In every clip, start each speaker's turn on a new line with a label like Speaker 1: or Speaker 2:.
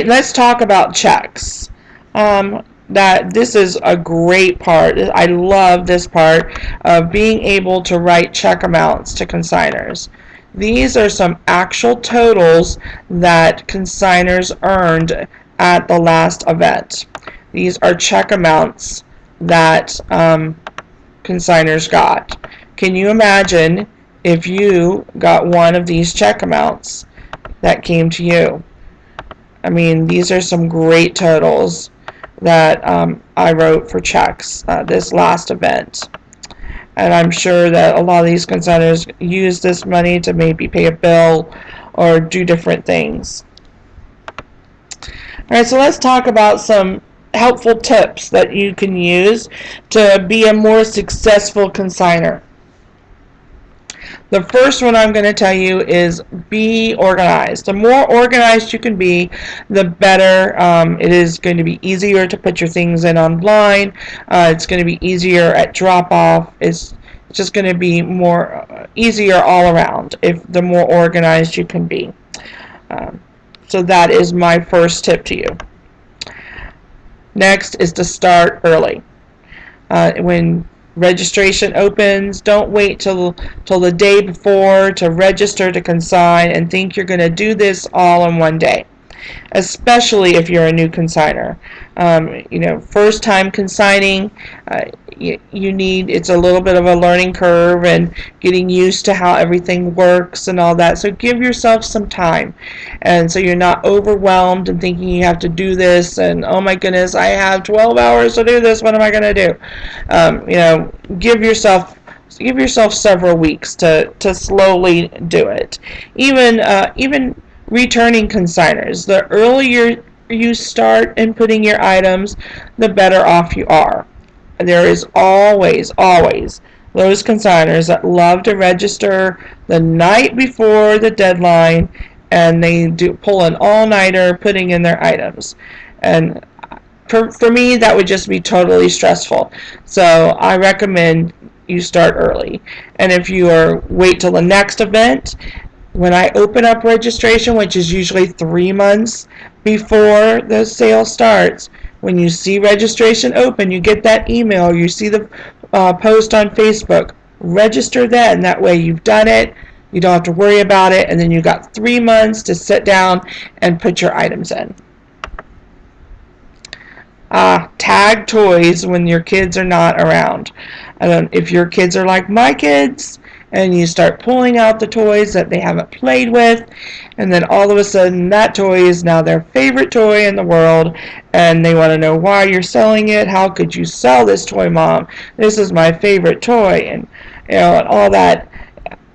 Speaker 1: right, let's talk about checks. This is a great part. I love this part of being able to write check amounts to consignors. These are some actual totals that consignors earned at the last event. These are check amounts that consignors got. Can you imagine if you got one of these check amounts that came to you? I mean, these are some great totals that I wrote for checks this last event. And I'm sure that a lot of these consignors use this money to maybe pay a bill or do different things. Alright, so let's talk about some helpful tips that you can use to be a more successful consignor. The first one I'm going to tell you is be organized. The more organized you can be, the better. It is going to be easier to put your things in online. It's going to be easier at drop-off. It's just going to be more easier all around if the more organized you can be. So that is my first tip to you. Next is to start early. When registration opens, don't wait till the day before to register to consign and think you're going to do this all in one day, especially if you're a new consignor. First time consigning, it's a little bit of a learning curve and getting used to how everything works and all that. So give yourself some time, and so you're not overwhelmed and thinking you have to do this and oh my goodness, I have 12 hours to do this. What am I going to do? Give yourself several weeks to slowly do it. Even returning consignors, the earlier you start in putting your items, the better off you are. There is always those consignors that love to register the night before the deadline, and they pull an all-nighter putting in their items. And for me, that would just be totally stressful. So I recommend you start early. And if you wait till the next event, when I open up registration, which is usually 3 months before the sale starts, when you see registration open, you get that email, you see the post on Facebook, register then. That way you've done it, you don't have to worry about it, and then you got 3 months to sit down and put your items in. Tag toys when your kids are not around. If your kids are like my kids, and you start pulling out the toys that they haven't played with, and then all of a sudden that toy is now their favorite toy in the world, and they want to know why you're selling it. How could you sell this toy, Mom? This is my favorite toy, and and all that.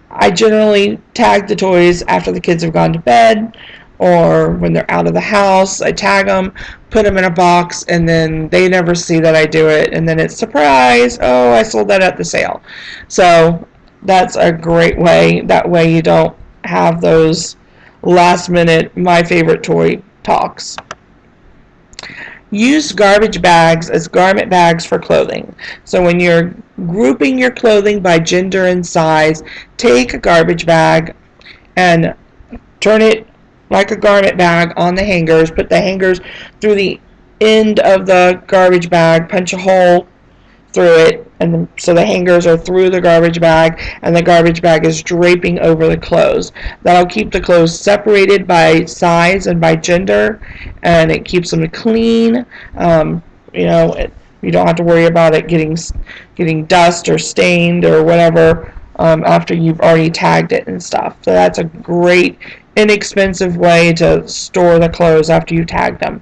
Speaker 1: I generally tag the toys after the kids have gone to bed, or when they're out of the house. I tag them, put them in a box, and then they never see that I do it, and then it's surprise, oh, I sold that at the sale. So that's a great way. That way you don't have those last minute my favorite toy talks. Use garbage bags as garment bags for clothing. So when you're grouping your clothing by gender and size, take a garbage bag and turn it like a garment bag on the hangers. Put the hangers through the end of the garbage bag, punch a hole through it, and so the hangers are through the garbage bag, and the garbage bag is draping over the clothes. That'll keep the clothes separated by size and by gender, and it keeps them clean. You don't have to worry about it getting dust or stained or whatever after you've already tagged it and stuff. So that's a great, inexpensive way to store the clothes after you tag them.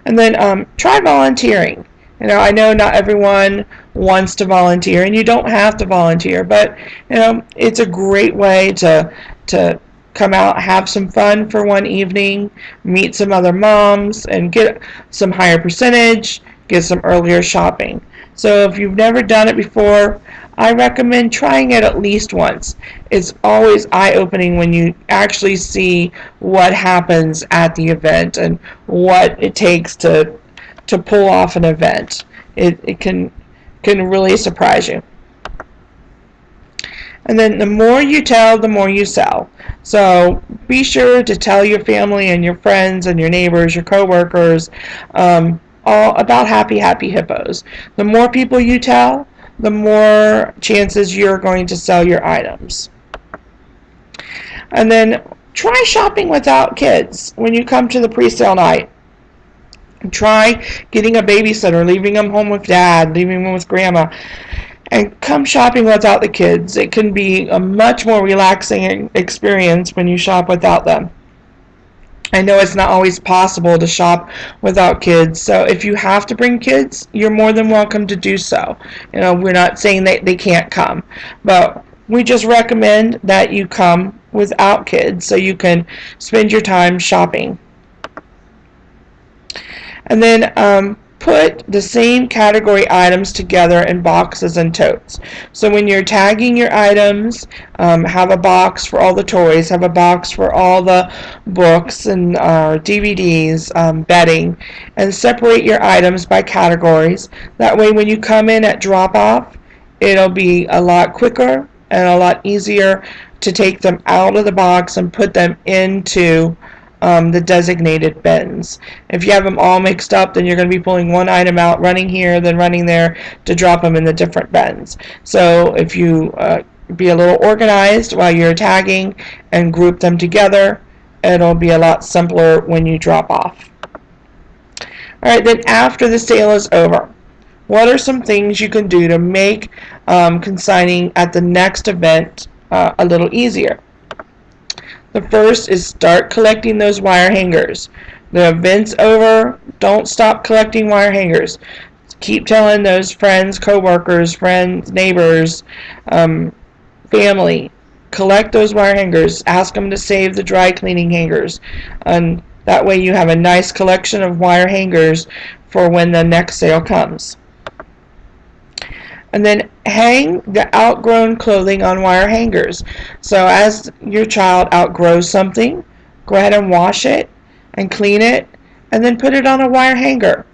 Speaker 1: And then try volunteering. I know not everyone wants to volunteer, and you don't have to volunteer, but it's a great way to come out, have some fun for one evening, meet some other moms, and get some higher percentage, get some earlier shopping. So if you've never done it before, I recommend trying it at least once. It's always eye-opening when you actually see what happens at the event and what it takes to pull off an event. It can really surprise you. And then the more you tell, the more you sell. So be sure to tell your family and your friends and your neighbors, your coworkers, all about Happy Hippos. The more people you tell, the more chances you're going to sell your items. And then try shopping without kids when you come to the pre-sale night. Try getting a babysitter, leaving them home with dad, leaving them with grandma, and come shopping without the kids. It can be a much more relaxing experience when you shop without them. I know it's not always possible to shop without kids, so if you have to bring kids, you're more than welcome to do so. We're not saying that they can't come, but we just recommend that you come without kids so you can spend your time shopping. And then put the same category items together in boxes and totes. So when you're tagging your items, have a box for all the toys, have a box for all the books and DVDs, bedding, and separate your items by categories. That way when you come in at drop-off, it'll be a lot quicker and a lot easier to take them out of the box and put them into the designated bins. If you have them all mixed up, then you're going to be pulling one item out, running here, then running there to drop them in the different bins. So if you be a little organized while you're tagging and group them together, it'll be a lot simpler when you drop off. Alright, then after the sale is over, what are some things you can do to make consigning at the next event a little easier? The first is start collecting those wire hangers. The event's over, don't stop collecting wire hangers. Keep telling those friends, co-workers, friends, neighbors, family, collect those wire hangers. Ask them to save the dry cleaning hangers. And that way you have a nice collection of wire hangers for when the next sale comes. And then hang the outgrown clothing on wire hangers. So as your child outgrows something, go ahead and wash it and clean it and then put it on a wire hanger.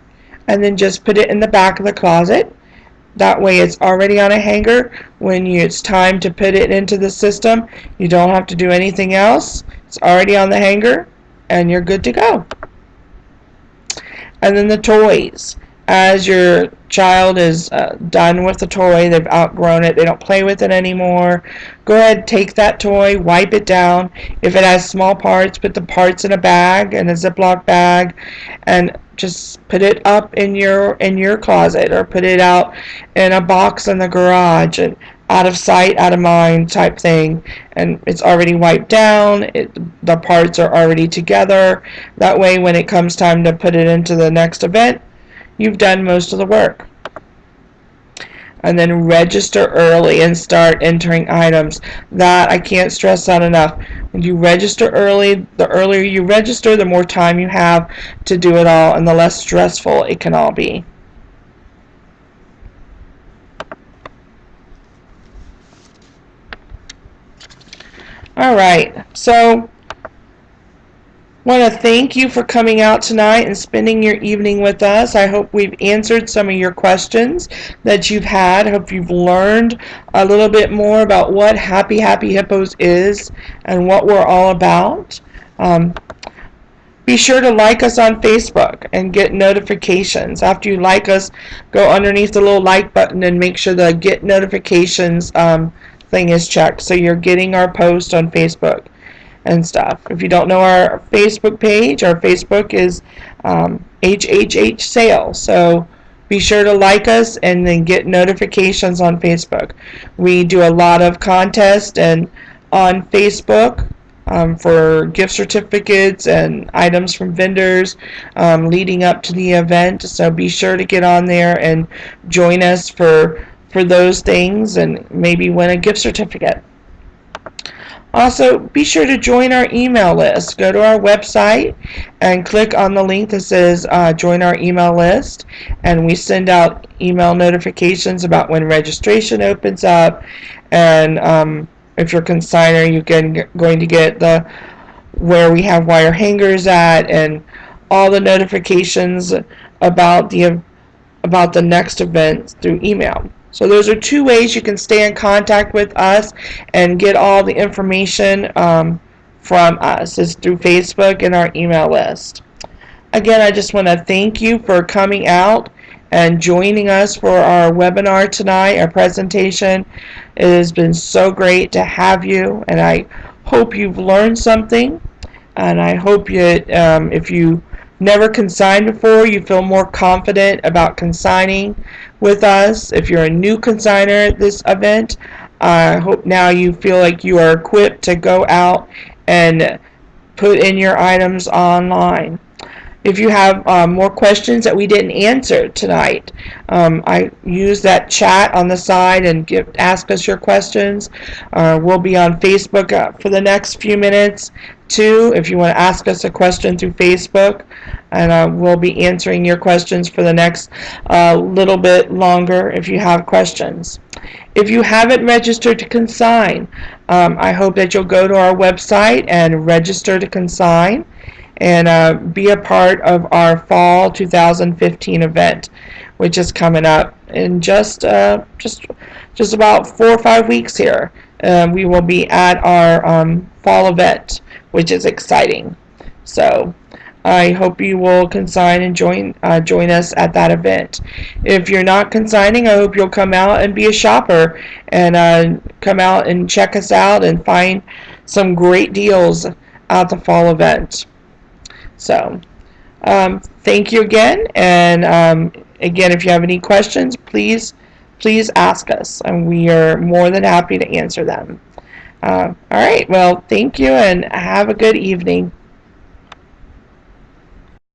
Speaker 1: And then just put it in the back of the closet. That way it's already on a hanger. When it's time to put it into the system, you don't have to do anything else. It's already on the hanger and you're good to go. And then the toys. As your child is done with the toy, they've outgrown it, they don't play with it anymore, go ahead, take that toy, wipe it down. If it has small parts, put the parts in a bag, in a Ziploc bag, and just put it up in your closet, or put it out in a box in the garage, and out of sight, out of mind type thing. And it's already wiped down, the parts are already together. That way when it comes time to put it into the next event, you've done most of the work. And then register early and start entering items. That I can't stress that enough. When you register early, the earlier you register, the more time you have to do it all and the less stressful it can all be. Alright, so want to thank you for coming out tonight and spending your evening with us. I hope we've answered some of your questions that you've had. I hope you've learned a little bit more about what Happy Hippos is and what we're all about. Be sure to like us on Facebook and get notifications. After you like us, go underneath the little like button and make sure the get notifications thing is checked so you're getting our post on Facebook and stuff. If you don't know our Facebook page, our Facebook is HHH Sale. So be sure to like us and then get notifications on Facebook. We do a lot of contests and on Facebook for gift certificates and items from vendors leading up to the event. So be sure to get on there and join us for those things and maybe win a gift certificate. Also, be sure to join our email list. Go to our website and click on the link that says join our email list, and we send out email notifications about when registration opens up, and if you're a consignor, you're going to get the where we have wire hangers at and all the notifications about the next event through email. So those are two ways you can stay in contact with us and get all the information from us, is through Facebook and our email list. Again, I just want to thank you for coming out and joining us for our webinar tonight, our presentation. It has been so great to have you, and I hope you've learned something, and I hope you, if you never consigned before, you feel more confident about consigning with us. If you're a new consignor at this event, I hope now you feel like you are equipped to go out and put in your items online. If you have more questions that we didn't answer tonight, I use that chat on the side and ask us your questions. We'll be on Facebook for the next few minutes too, if you want to ask us a question through Facebook, and we'll be answering your questions for the next little bit longer if you have questions. If you haven't registered to consign, I hope that you'll go to our website and register to consign and be a part of our fall 2015 event, which is coming up in just about 4 or 5 weeks here. We will be at our fall event, which is exciting. So I hope you will consign and join us at that event. If you're not consigning, I hope you'll come out and be a shopper and come out and check us out and find some great deals at the fall event. So, thank you again, and again, if you have any questions, please ask us, and we are more than happy to answer them. All right, well, thank you, and have a good evening.